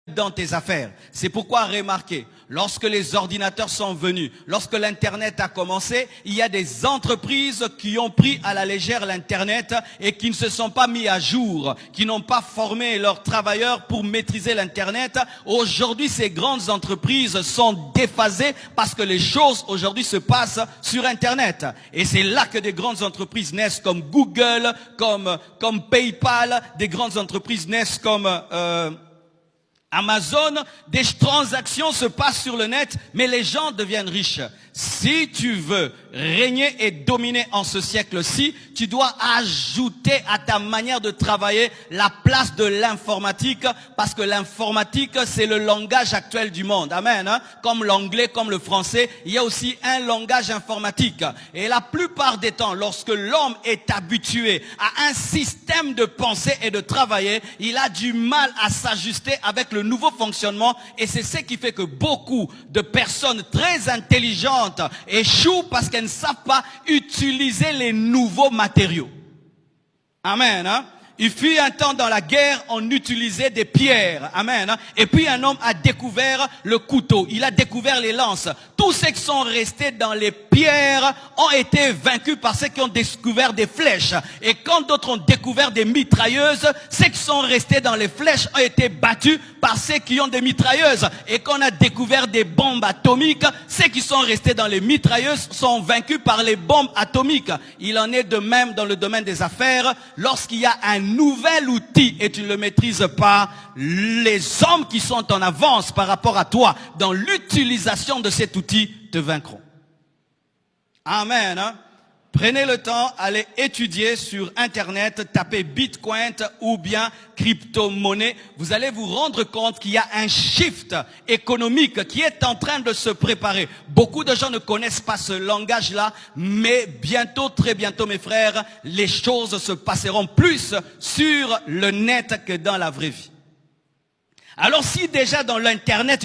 dans tes affaires. C'est pourquoi remarquez, lorsque les ordinateurs sont venus, lorsque l'Internet a commencé, il y a des entreprises qui ont pris à la légère l'Internet et qui ne se sont pas mis à jour, qui n'ont pas formé leurs travailleurs pour maîtriser l'Internet. Aujourd'hui, ces grandes entreprises sont déphasées parce que les choses aujourd'hui se passent sur Internet. Et c'est là que des grandes entreprises naissent comme Google, comme PayPal, des grandes entreprises naissent comme Amazon. Des transactions se passent sur le net, mais les gens deviennent riches. Si tu veux régner et dominer en ce siècle-ci, tu dois ajouter à ta manière de travailler la place de l'informatique, parce que l'informatique, c'est le langage actuel du monde. Amen. Hein? Comme l'anglais, comme le français, il y a aussi un langage informatique. Et la plupart des temps, lorsque l'homme est habitué à un système de pensée et de travailler, il a du mal à s'ajuster avec le nouveau fonctionnement. Et c'est ce qui fait que beaucoup de personnes très intelligentes échouent parce qu'elles ne savent pas utiliser les nouveaux matériaux. Amen. Hein? Il fut un temps dans la guerre, on utilisait des pierres. Amen. Et puis un homme a découvert le couteau. Il a découvert les lances. Tous ceux qui sont restés dans les pierres ont été vaincus par ceux qui ont découvert des flèches. Et quand d'autres ont découvert des mitrailleuses, ceux qui sont restés dans les flèches ont été battus par ceux qui ont des mitrailleuses. Et quand on a découvert des bombes atomiques, ceux qui sont restés dans les mitrailleuses sont vaincus par les bombes atomiques. Il en est de même dans le domaine des affaires. Lorsqu'il y a un nouvel outil et tu ne le maîtrises pas, les hommes qui sont en avance par rapport à toi dans l'utilisation de cet outil te vaincront. Amen. Hein? Prenez le temps, allez étudier sur Internet, tapez Bitcoin ou bien crypto-monnaie. Vous allez vous rendre compte qu'il y a un shift économique qui est en train de se préparer. Beaucoup de gens ne connaissent pas ce langage-là, mais bientôt, très bientôt, mes frères, les choses se passeront plus sur le net que dans la vraie vie. Alors si déjà dans l'Internet,